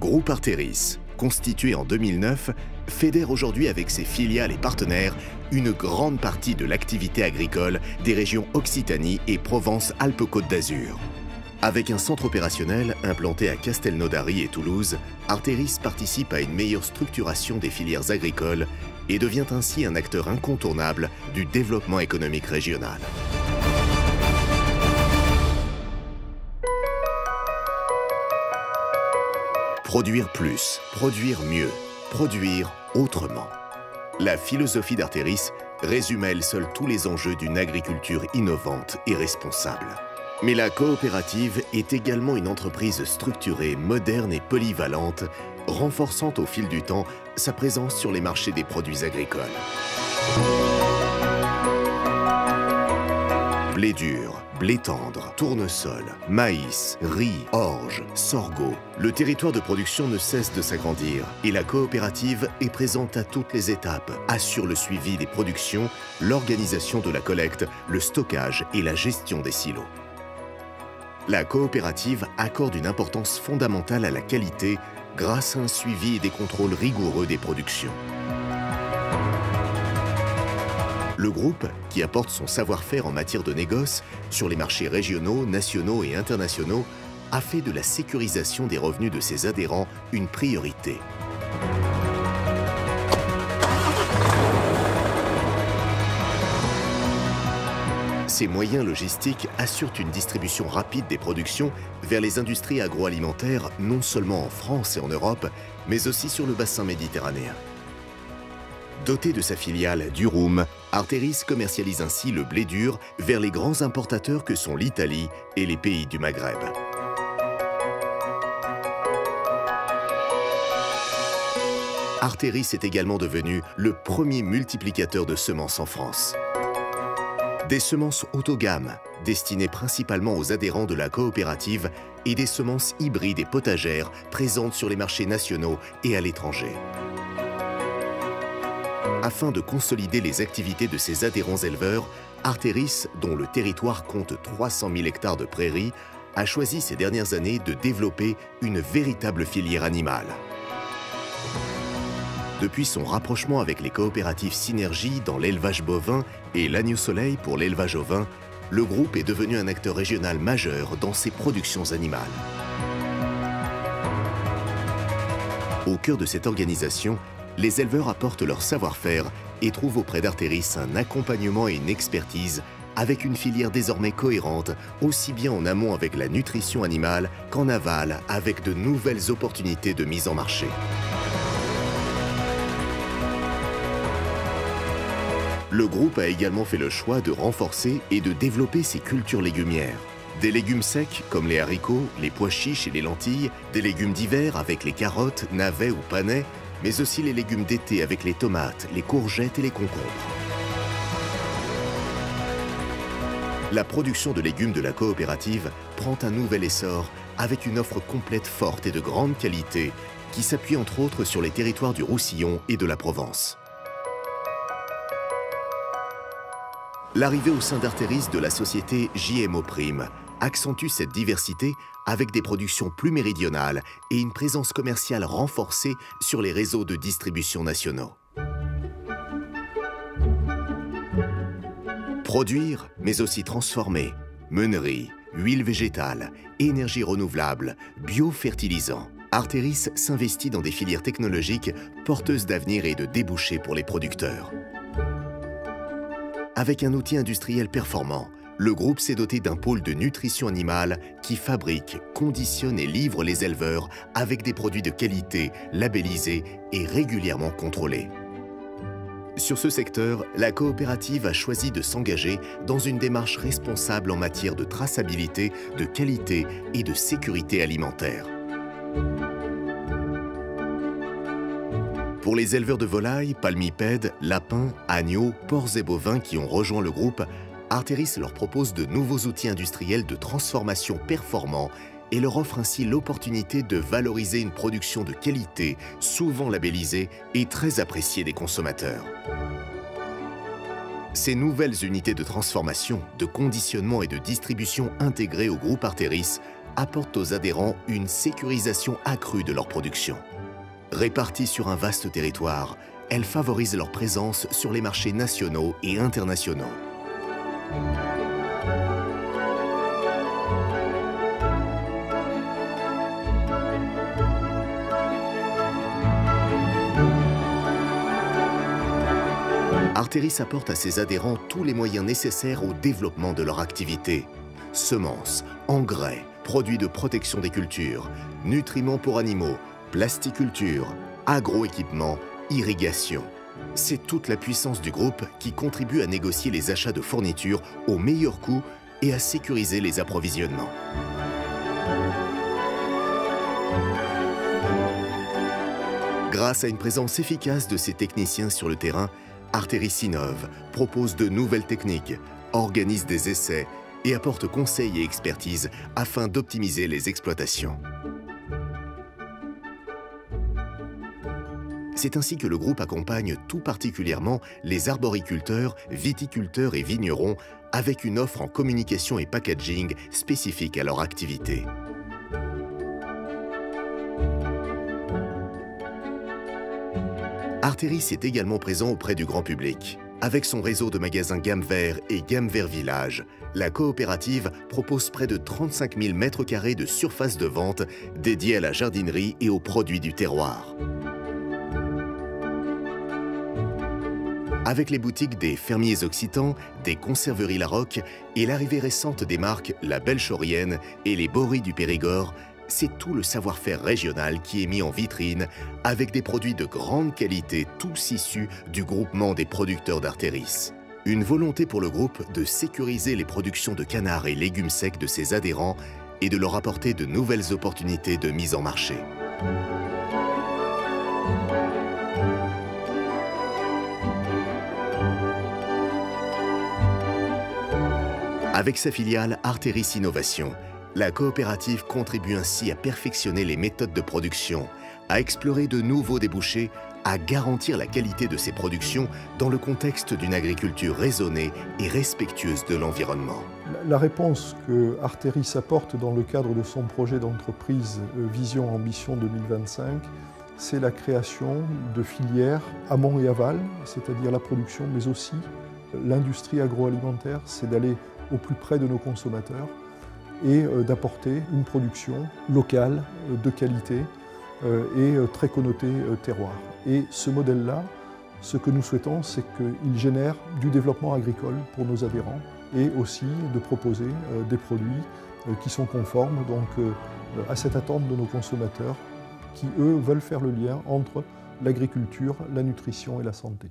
groupe Arteris, constitué en 2009, fédère aujourd'hui avec ses filiales et partenaires une grande partie de l'activité agricole des régions Occitanie et Provence-Alpes-Côte d'Azur. Avec un centre opérationnel implanté à Castelnaudary et Toulouse, Arteris participe à une meilleure structuration des filières agricoles et devient ainsi un acteur incontournable du développement économique régional. Produire plus, produire mieux, produire autrement. La philosophie d'Arteris résume à elle seule tous les enjeux d'une agriculture innovante et responsable. Mais la coopérative est également une entreprise structurée, moderne et polyvalente, renforçant au fil du temps sa présence sur les marchés des produits agricoles. Blé dur, blé tendre, tournesol, maïs, riz, orge, sorgho. Le territoire de production ne cesse de s'agrandir et la coopérative est présente à toutes les étapes, assure le suivi des productions, l'organisation de la collecte, le stockage et la gestion des silos. La coopérative accorde une importance fondamentale à la qualité grâce à un suivi et des contrôles rigoureux des productions. Le groupe, qui apporte son savoir-faire en matière de négoce sur les marchés régionaux, nationaux et internationaux, a fait de la sécurisation des revenus de ses adhérents une priorité. Ces moyens logistiques assurent une distribution rapide des productions vers les industries agroalimentaires, non seulement en France et en Europe, mais aussi sur le bassin méditerranéen. Doté de sa filiale Durum, Arteris commercialise ainsi le blé dur vers les grands importateurs que sont l'Italie et les pays du Maghreb. Arteris est également devenu le premier multiplicateur de semences en France. Des semences haut de gamme, destinées principalement aux adhérents de la coopérative, et des semences hybrides et potagères présentes sur les marchés nationaux et à l'étranger. Afin de consolider les activités de ses adhérents éleveurs, Arteris, dont le territoire compte 300 000 hectares de prairies, a choisi ces dernières années de développer une véritable filière animale. Depuis son rapprochement avec les coopératives Synergie dans l'élevage bovin et l'Agneau Soleil pour l'élevage ovin, le groupe est devenu un acteur régional majeur dans ses productions animales. Au cœur de cette organisation, les éleveurs apportent leur savoir-faire et trouvent auprès d'Arteris un accompagnement et une expertise avec une filière désormais cohérente, aussi bien en amont avec la nutrition animale qu'en aval avec de nouvelles opportunités de mise en marché. Le groupe a également fait le choix de renforcer et de développer ses cultures légumières. Des légumes secs comme les haricots, les pois chiches et les lentilles, des légumes d'hiver avec les carottes, navets ou panais, mais aussi les légumes d'été avec les tomates, les courgettes et les concombres. La production de légumes de la coopérative prend un nouvel essor avec une offre complète forte et de grande qualité qui s'appuie entre autres sur les territoires du Roussillon et de la Provence. L'arrivée au sein d'Arteris de la société JMO Prime accentue cette diversité avec des productions plus méridionales et une présence commerciale renforcée sur les réseaux de distribution nationaux. Produire, mais aussi transformer, meunerie, huile végétale, énergie renouvelable, biofertilisants. Arteris s'investit dans des filières technologiques porteuses d'avenir et de débouchés pour les producteurs. Avec un outil industriel performant, le groupe s'est doté d'un pôle de nutrition animale qui fabrique, conditionne et livre les éleveurs avec des produits de qualité, labellisés et régulièrement contrôlés. Sur ce secteur, la coopérative a choisi de s'engager dans une démarche responsable en matière de traçabilité, de qualité et de sécurité alimentaire. Pour les éleveurs de volailles, palmipèdes, lapins, agneaux, porcs et bovins qui ont rejoint le groupe, Arteris leur propose de nouveaux outils industriels de transformation performants et leur offre ainsi l'opportunité de valoriser une production de qualité, souvent labellisée et très appréciée des consommateurs. Ces nouvelles unités de transformation, de conditionnement et de distribution intégrées au groupe Arteris apportent aux adhérents une sécurisation accrue de leur production. Réparties sur un vaste territoire, elles favorisent leur présence sur les marchés nationaux et internationaux. Arteris apporte à ses adhérents tous les moyens nécessaires au développement de leur activité. Semences, engrais, produits de protection des cultures, nutriments pour animaux, plasticulture, agroéquipement, irrigation. C'est toute la puissance du groupe qui contribue à négocier les achats de fournitures au meilleur coût et à sécuriser les approvisionnements. Grâce à une présence efficace de ses techniciens sur le terrain, Arteris innove, propose de nouvelles techniques, organise des essais et apporte conseils et expertise afin d'optimiser les exploitations. C'est ainsi que le groupe accompagne tout particulièrement les arboriculteurs, viticulteurs et vignerons avec une offre en communication et packaging spécifique à leur activité. Arteris est également présent auprès du grand public. Avec son réseau de magasins Gamme Vert et Gamme Vert Village, la coopérative propose près de 35 000 m² de surface de vente dédiée à la jardinerie et aux produits du terroir. Avec les boutiques des Fermiers Occitans, des Conserveries Larocque et l'arrivée récente des marques La Belle Chaurienne et les Boris du Périgord, c'est tout le savoir-faire régional qui est mis en vitrine avec des produits de grande qualité, tous issus du groupement des producteurs d'Arteris. Une volonté pour le groupe de sécuriser les productions de canards et légumes secs de ses adhérents et de leur apporter de nouvelles opportunités de mise en marché. Avec sa filiale Arteris Innovation, la coopérative contribue ainsi à perfectionner les méthodes de production, à explorer de nouveaux débouchés, à garantir la qualité de ses productions dans le contexte d'une agriculture raisonnée et respectueuse de l'environnement. La réponse que Arteris apporte dans le cadre de son projet d'entreprise Vision Ambition 2025, c'est la création de filières amont et aval, c'est-à-dire la production, mais aussi l'industrie agroalimentaire, c'est d'aller au plus près de nos consommateurs et d'apporter une production locale, de qualité et très connotée terroir. Et ce modèle-là, ce que nous souhaitons, c'est qu'il génère du développement agricole pour nos adhérents et aussi de proposer des produits qui sont conformes donc, à cette attente de nos consommateurs qui, eux, veulent faire le lien entre l'agriculture, la nutrition et la santé.